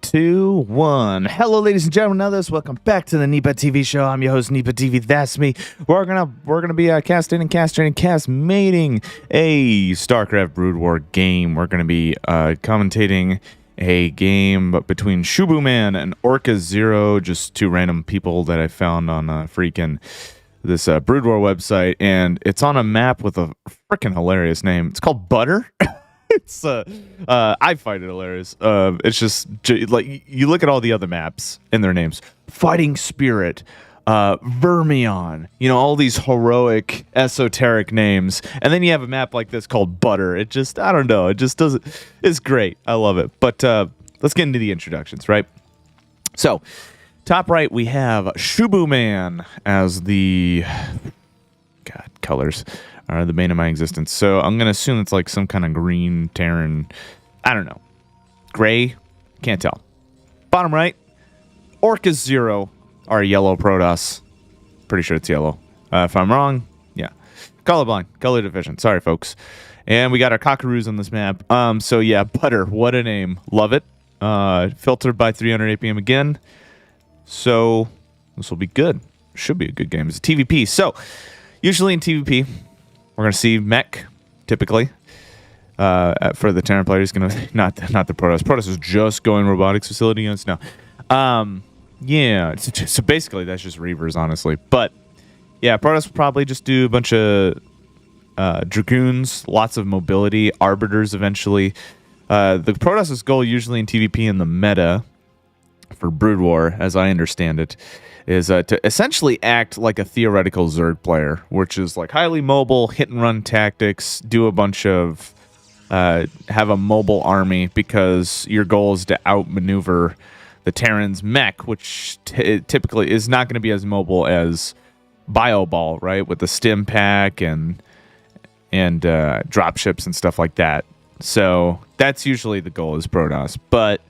2, 1. Hello, ladies and gentlemen. Welcome back to the Nipa TV show. I'm your host, Nipa TV. That's me. We're gonna be casting and cast mating a StarCraft Brood War game. We're gonna be commentating a game between ShowbooMan and Orcus0, just two random people that I found on freaking this Brood War website, and it's on a map with a freaking hilarious name. It's called Butter. It's I find it hilarious. It's just like you look at all the other maps and their names: Fighting Spirit, Vermion. You know, all these heroic, esoteric names, and then you have a map like this called Butter. It just, I don't know. It just doesn't. It's great. I love it. But let's get into the introductions, right? So, top right we have ShowbooMan as the colors are the bane of my existence. So I'm gonna assume it's like some kind of green Terran. I don't know. Gray? Can't tell. Bottom right, Orcus0, our yellow Protoss. Pretty sure it's yellow. If I'm wrong, yeah. Colorblind, color deficient. Sorry, folks. And we got our cockaroos on this map. So yeah, Butter. What a name. Love it. Filtered by 300 APM again. So this will be good. Should be a good game. It's a TvP. So usually in TvP, we're going to see mech, typically. For the Terran players, not the Protoss. Protoss is just going robotics facility units now. Yeah, so basically that's just Reavers, honestly. But yeah, Protoss will probably just do a bunch of Dragoons, lots of mobility, Arbiters eventually. The Protoss's goal usually in TvP in the meta for Brood War, as I understand it, is to essentially act like a theoretical Zerg player, which is like highly mobile, hit and run tactics, do a bunch of, have a mobile army because your goal is to outmaneuver the Terran's mech, which typically is not going to be as mobile as Bioball, right? With the stim pack and dropships and stuff like that. So that's usually the goal is Protoss, but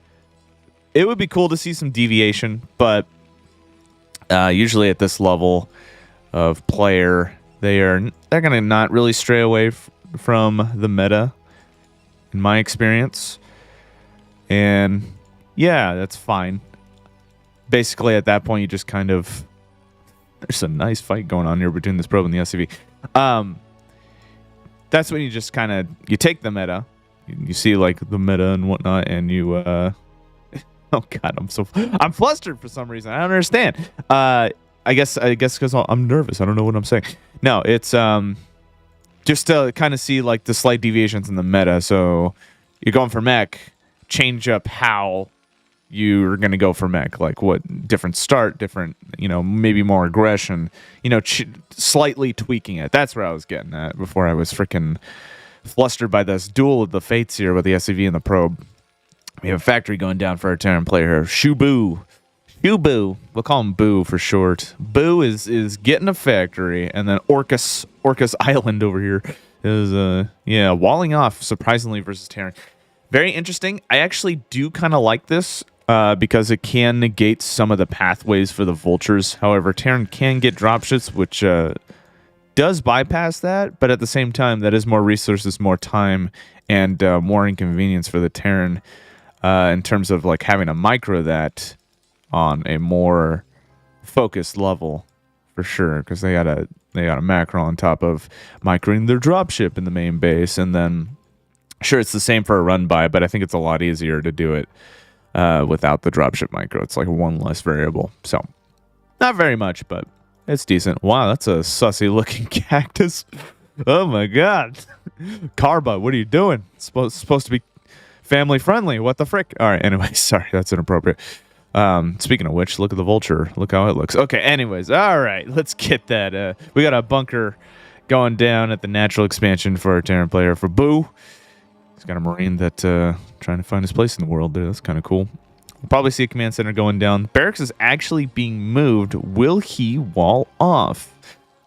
it would be cool to see some deviation, but usually at this level of player, they're going to not really stray away from the meta, in my experience. And yeah, that's fine. Basically, at that point, you just kind of... There's a nice fight going on here between this probe and the SCV. That's when you just kind of... You take the meta. You see, like, the meta and whatnot, and you... Oh God, I'm flustered for some reason. I don't understand. I guess because I'm nervous. I don't know what I'm saying. No, it's just to kind of see like the slight deviations in the meta. So you're going for mech, change up how you're gonna go for mech. Like what different start, different, you know, maybe more aggression. You know, slightly tweaking it. That's where I was getting at before I was freaking flustered by this duel of the fates here with the SCV and the probe. We have a factory going down for our Terran player here. Showboo. We'll call him Boo for short. Boo is getting a factory. And then Orcus Island over here is, yeah, walling off, surprisingly, versus Terran. Very interesting. I actually do kind of like this because it can negate some of the pathways for the vultures. However, Terran can get dropships, which does bypass that. But at the same time, that is more resources, more time, and more inconvenience for the Terran. In terms of like having to micro that on a more focused level, for sure, because they got a macro on top of microing their dropship in the main base, and then sure it's the same for a run by, but I think it's a lot easier to do it without the dropship micro. It's like one less variable, so not very much, but it's decent. Wow, that's a sussy looking cactus. Oh my God, Carba, what are you doing? It's supposed to be family friendly. What the frick? All right. Anyway, sorry, that's inappropriate. Speaking of which, look at the vulture. Look how it looks. Okay. Anyways, all right. Let's get that. We got a bunker going down at the natural expansion for our Terran player for Boo. He's got a Marine that trying to find his place in the world there. That's kind of cool. We'll probably see a command center going down. Barracks is actually being moved. Will he wall off?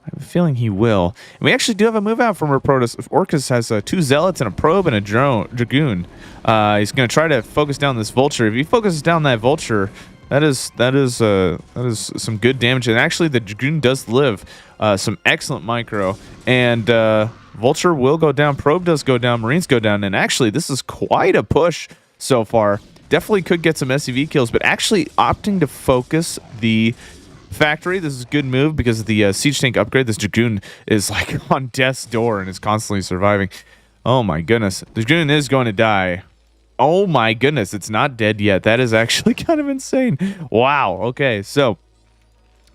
I have a feeling he will. And we actually do have a move out from our Protoss. Orcus has 2 zealots and a probe and a dragoon. He's going to try to focus down this vulture. If he focuses down that vulture, that is some good damage. And actually, the dragoon does live. Some excellent micro. And vulture will go down. Probe does go down. Marines go down. And actually, this is quite a push so far definitely could get some SCV kills, but actually opting to focus the factory. This is a good move because of the siege tank upgrade. This Dragoon is like on death's door and is constantly surviving. Oh my goodness. The Dragoon is going to die. Oh my goodness, it's not dead yet. That is actually kind of insane. Wow. Okay, so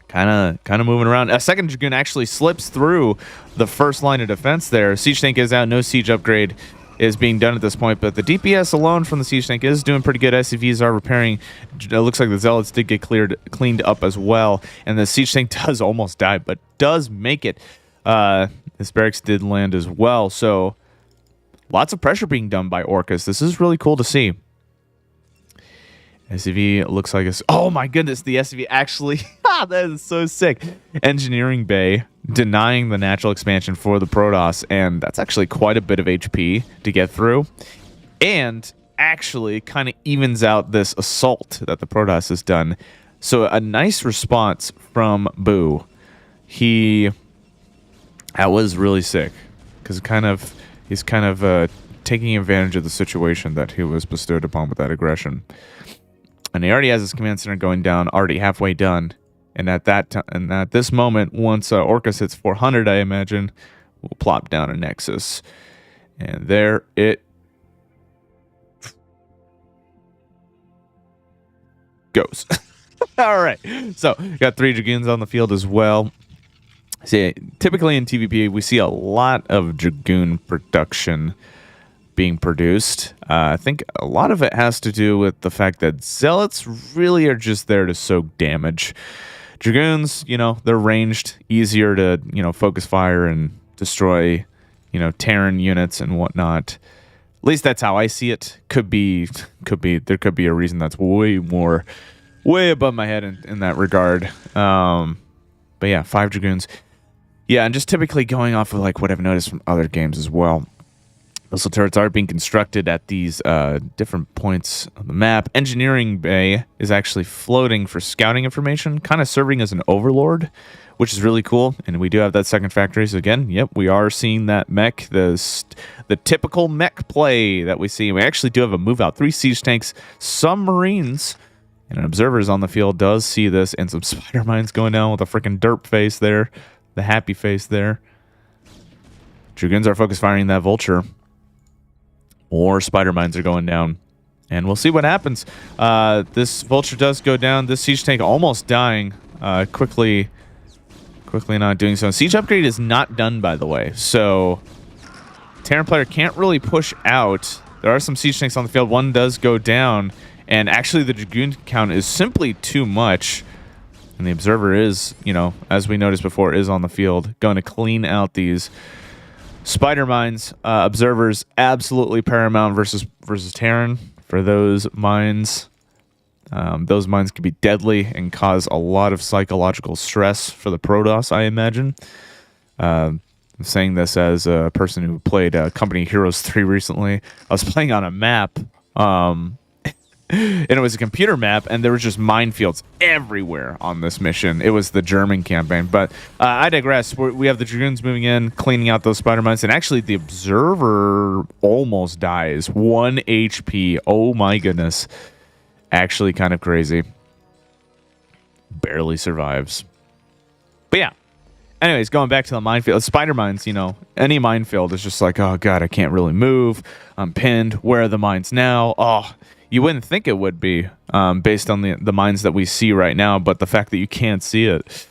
kind of moving around. A second Dragoon actually slips through the first line of defense there. Siege tank is out. No siege upgrade is being done at this point, but the DPS alone from the siege tank is doing pretty good. SCVs are repairing. It looks like the zealots did get cleaned up as well, and the siege tank does almost die, but does make it. This barracks did land as well, so lots of pressure being done by Orcus. This is really cool to see. SCV looks like it's... Oh my goodness, the SCV actually... that is so sick. Engineering Bay denying the natural expansion for the Protoss, and that's actually quite a bit of HP to get through. And actually kind of evens out this assault that the Protoss has done. So a nice response from Boo. That was really sick. Because he's kind of taking advantage of the situation that he was bestowed upon with that aggression. And he already has his command center going down, already halfway done. And at this moment, once Orcus hits 400, I imagine, we'll plop down a Nexus. And there it goes. All right. So, got 3 Dragoons on the field as well. See, typically in TvP, we see a lot of Dragoon production being produced. I think a lot of it has to do with the fact that Zealots really are just there to soak damage. Dragoons, they're ranged, easier to, focus fire and destroy, Terran units and whatnot. At least that's how I see it. There could be a reason that's way above my head in that regard. But yeah, 5 Dragoons. Yeah, and just typically going off of like what I've noticed from other games as well. Missile turrets are being constructed at these different points on the map. Engineering Bay is actually floating for scouting information, kind of serving as an overlord, which is really cool. And we do have that second factory. So again, yep, we are seeing that mech, the typical mech play that we see. We actually do have a move out. 3 siege tanks, some marines, and an observer is on the field, does see this, and some spider mines going down with a freaking derp face there, the happy face there. Dragoons are focus firing that vulture. More spider mines are going down. And we'll see what happens. This vulture does go down. This siege tank almost dying. Quickly not doing so. Siege upgrade is not done, by the way. So Terran player can't really push out. There are some siege tanks on the field. One does go down. And actually the Dragoon count is simply too much. And the observer is, as we noticed before, is on the field. Going to clean out these spider mines. Observers absolutely paramount versus Terran for those mines. Those mines can be deadly and cause a lot of psychological stress for the Protoss, I imagine. I'm saying this as a person who played Company Heroes 3 recently. I was playing on a map, and it was a computer map, and there was just minefields everywhere on this mission. It was the German campaign, but I digress. We have the Dragoons moving in, cleaning out those spider mines, and actually the observer almost dies. 1 HP. Oh my goodness. Actually kind of crazy. Barely survives. But yeah. Anyways, going back to the minefield. Spider mines, any minefield is just like, oh god, I can't really move. I'm pinned. Where are the mines now? Oh, you wouldn't think it would be based on the mines that we see right now, but the fact that you can't see it,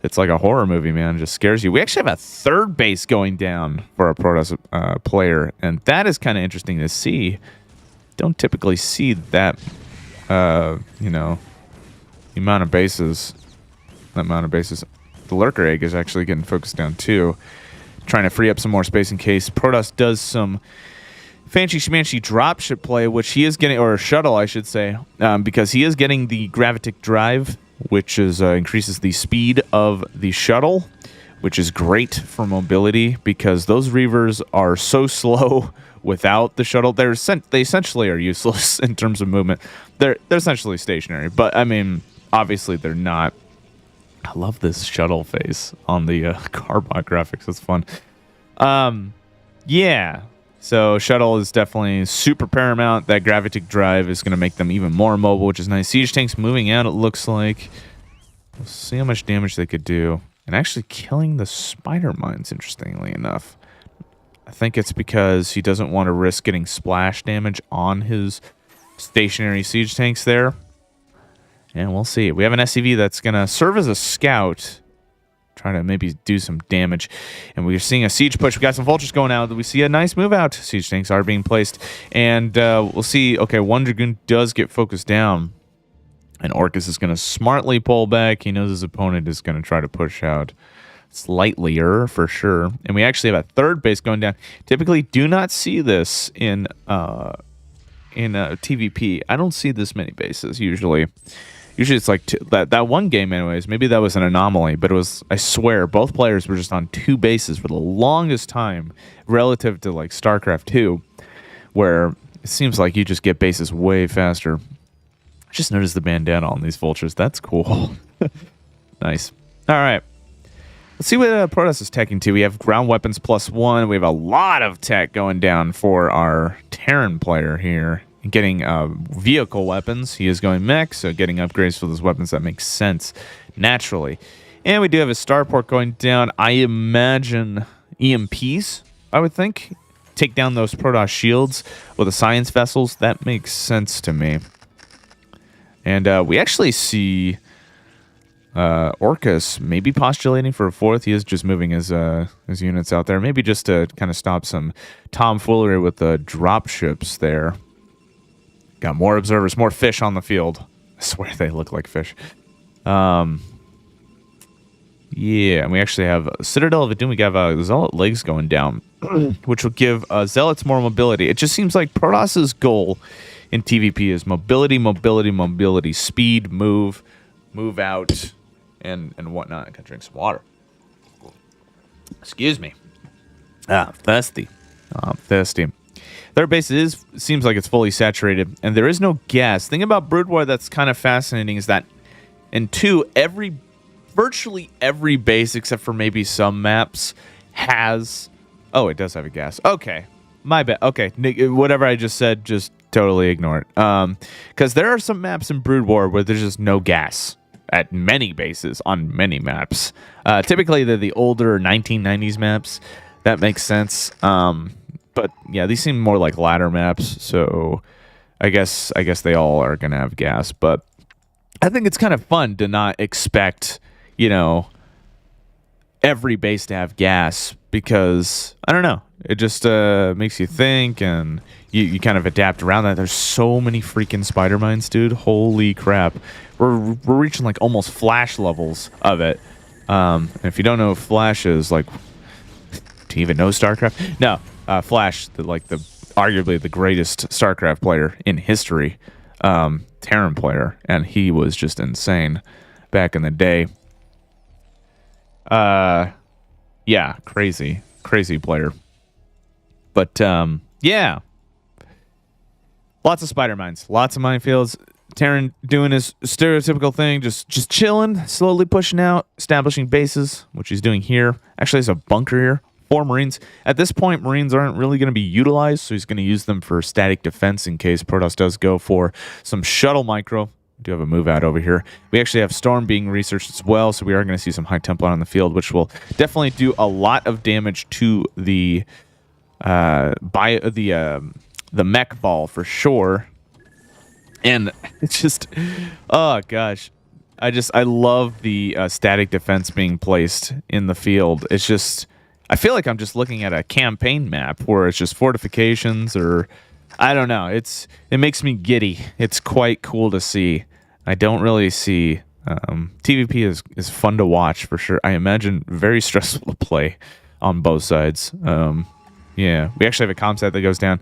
it's like a horror movie, man. It just scares you. We actually have a 3rd base going down for a Protoss player, and that is kind of interesting to see. Don't typically see that, the amount of bases. The Lurker Egg is actually getting focused down too, trying to free up some more space in case Protoss does some fancy schmancy dropship play, which he is getting, or shuttle, I should say, because he is getting the gravitic drive, which is increases the speed of the shuttle, which is great for mobility because those Reavers are so slow without the shuttle. They essentially are useless in terms of movement. They're essentially stationary, but I mean, obviously they're not. I love this shuttle face on the Carbot graphics. It's fun. Yeah. So shuttle is definitely super paramount. That gravitic drive is going to make them even more mobile, which is nice. Siege tanks moving out, it looks like. We'll see how much damage they could do. And actually killing the spider mines, interestingly enough. I think it's because he doesn't want to risk getting splash damage on his stationary siege tanks there. And we'll see. We have an SCV that's going to serve as a scout. Trying to maybe do some damage. And we're seeing a siege push. We got some vultures going out. We see a nice move out. Siege tanks are being placed. And we'll see. Okay, one Dragoon does get focused down. And Orcus is going to smartly pull back. He knows his opponent is going to try to push out slightlier for sure. And we actually have a third base going down. Typically do not see this in TvP. I don't see this many bases usually. Usually it's like that one game anyways. Maybe that was an anomaly, but it was, I swear, both players were just on 2 bases for the longest time relative to like StarCraft 2, where it seems like you just get bases way faster. I just noticed the bandana on these vultures. That's cool. Nice. All right. Let's see what Protoss is teching to. We have ground weapons +1. We have a lot of tech going down for our Terran player here. Getting vehicle weapons. He is going mech, so getting upgrades for those weapons, that makes sense naturally. And we do have a starport going down. I imagine EMPs, I would think. Take down those Protoss shields with the science vessels. That makes sense to me. And we actually see Orcus maybe postulating for a 4th. He is just moving his units out there. Maybe just to kind of stop some tomfoolery with the drop ships there. Got more observers, more fish on the field. I swear they look like fish. Yeah, and we actually have Citadel of Doom. We have Zealot legs going down, which will give Zealots more mobility. It just seems like Protoss's goal in TvP is mobility, mobility, mobility, speed, move out, and whatnot. I can drink some water. Excuse me. Thirsty. I'm thirsty. Third base seems like it's fully saturated, and there is no gas. Thing about Brood War that's kind of fascinating is that in 2, virtually every base except for maybe some maps has... Oh, it does have a gas. Okay. My bad. Okay. Whatever I just said, just totally ignore it. Because there are some maps in Brood War where there's just no gas at many bases on many maps. Typically, they're the older 1990s maps. That makes sense. But yeah, these seem more like ladder maps, so I guess they all are gonna have gas. But I think it's kind of fun to not expect, every base to have gas, because I don't know, it just makes you think, and you kind of adapt around that. There's so many freaking spider mines, dude. Holy crap, we're reaching like almost Flash levels of it. And if you don't know what Flash is, like, do you even know StarCraft? No. Flash, arguably the greatest StarCraft player in history, Terran player, and he was just insane back in the day. Yeah, crazy player. But yeah, lots of spider mines, lots of minefields. Terran doing his stereotypical thing, just chilling, slowly pushing out, establishing bases, which he's doing here. Actually, there's a bunker here. 4 Marines. At this point, Marines aren't really going to be utilized, so he's going to use them for static defense in case Protoss does go for some shuttle micro. We do have a move out over here. We actually have Storm being researched as well, so we are going to see some High Templar on the field, which will definitely do a lot of damage to the mech ball for sure. And it's just, oh gosh, I love the static defense being placed in the field. It's just, I feel like I'm just looking at a campaign map where it's just fortifications, or I don't know. It makes me giddy. It's quite cool to see. I don't really see TvP is fun to watch for sure. I imagine very stressful to play on both sides. Yeah, we actually have a comsat that goes down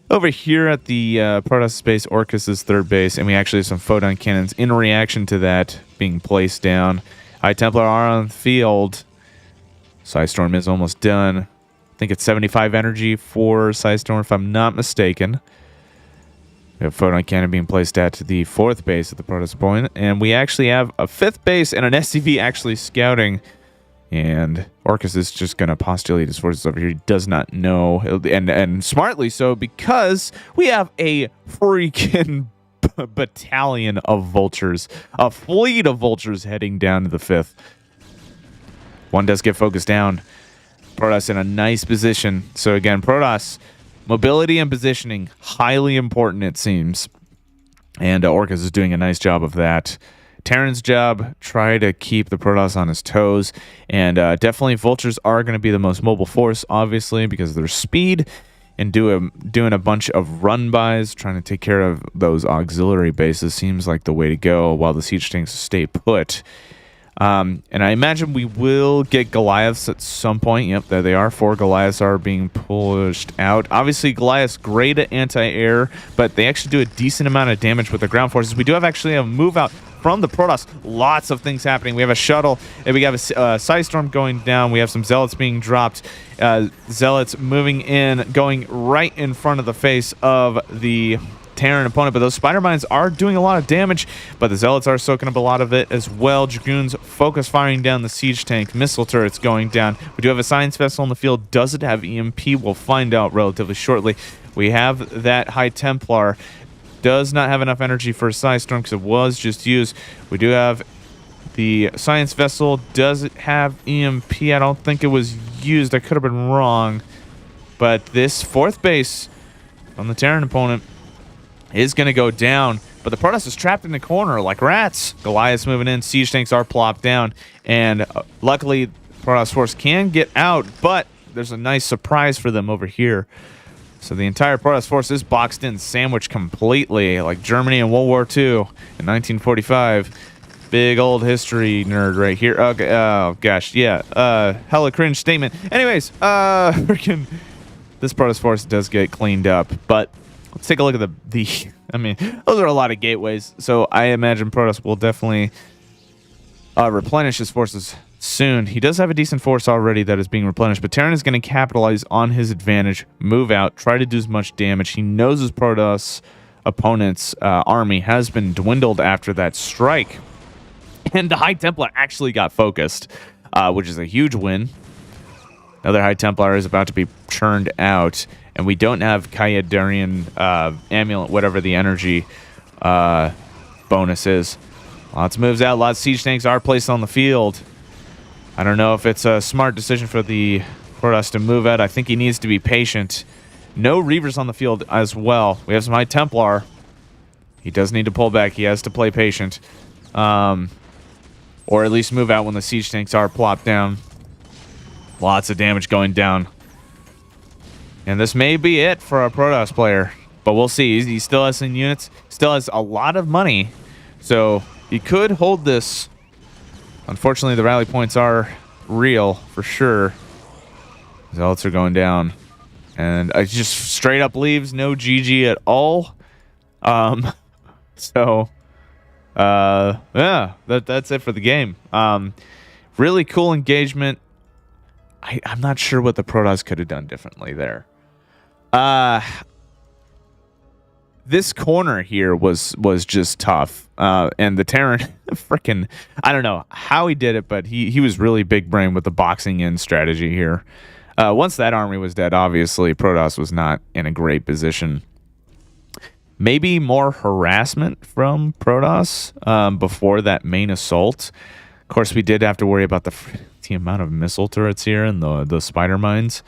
over here at the Protoss space. Orcus' third base, and we actually have some photon cannons in reaction to that being placed down. High Templar are on the field. Psystorm is almost done. I think it's 75 energy for Psystorm, if I'm not mistaken. We have photon cannon being placed at the 4th base at the Protoss point, and we actually have a 5th base and an SCV actually scouting And Orcus is just going to postulate his forces over here. He does not know, and smartly so, because we have a freaking battalion of vultures, a fleet of vultures heading down to the 5th. One does get focused down. Protoss in a nice position. So again, Protoss, mobility and positioning, highly important it seems. And Orcus is doing a nice job of that. Terran's job, try to keep the Protoss on his toes. And definitely vultures are going to be the most mobile force, obviously, because of their speed. And doing a bunch of run-bys, trying to take care of those auxiliary bases seems like the way to go while the siege tanks stay put. And I imagine we will get Goliaths at some point. Yep, there they are. 4 Goliaths are being pushed out. Obviously, Goliaths great at anti-air, but they actually do a decent amount of damage with the ground forces. We do have actually a move out from the Protoss. Lots of things happening. We have a shuttle, and we have a Psystorm going down. We have some Zealots being dropped. Zealots moving in, going right in front of the face of the Terran opponent, but those spider mines are doing a lot of damage, but the Zealots are soaking up a lot of it as well. Dragoons focus firing down the siege tank. Missile turrets going down. We do have a science vessel in the field. Does it have EMP? We'll find out relatively shortly. We have that High Templar. Does not have enough energy for a Psystorm because it was just used. We do have the science vessel. Does it have EMP? I don't think it was used. I could have been wrong, but this 4th base on the Terran opponent is going to go down, but the Protoss is trapped in the corner like rats. Goliath's moving in, siege tanks are plopped down, and luckily Protoss force can get out, but there's a nice surprise for them over here. So the entire Protoss force is boxed in, sandwiched completely, like Germany in World War II in 1945. Big old history nerd right here. Okay, oh gosh, yeah, hella cringe statement. Anyways, freaking this Protoss force does get cleaned up, but let's take a look at the I mean, those are a lot of gateways, so I imagine Protoss will definitely replenish his forces soon. He does have a decent force already that is being replenished, but Terran is going to capitalize on his advantage, move out, try to do as much damage. He knows his Protoss opponent's army has been dwindled after that strike, and the High Templar actually got focused, which is a huge win. Another High Templar is about to be churned out, and we don't have Kayadarian amulet, whatever the energy bonus is. Lots of moves out. Lots of siege tanks are placed on the field. I don't know if it's a smart decision for the Protoss to move out. I think he needs to be patient. No Reavers on the field as well. We have some High Templar. He does need to pull back. He has to play patient. Or at least move out when the siege tanks are plopped down. Lots of damage going down. And this may be it for a Protoss player. But we'll see. He still has some units. Still has a lot of money. So he could hold this. Unfortunately, the rally points are real for sure. Zealots are going down. And it just straight up leaves no GG at all. Yeah, that's it for the game. Really cool engagement. I'm not sure what the Protoss could have done differently there. This corner here was just tough. And the Terran, freaking, I don't know how he did it, but he was really big brain with the boxing in strategy here. Once that army was dead, obviously, Protoss was not in a great position. Maybe more harassment from Protoss before that main assault. Of course, we did have to worry about the amount of missile turrets here and the spider mines.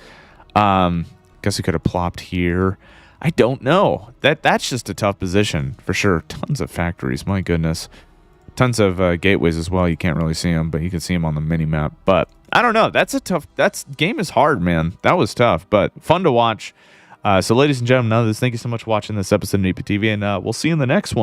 Guess we could have plopped here. I don't know. That's just a tough position for sure. Tons of factories, my goodness. Tons of gateways as well. You can't really see them, but you can see them on the mini map. But I don't know. Game is hard, man. That was tough, but fun to watch. So, ladies and gentlemen, thank you so much for watching this episode of TvP, and we'll see you in the next one.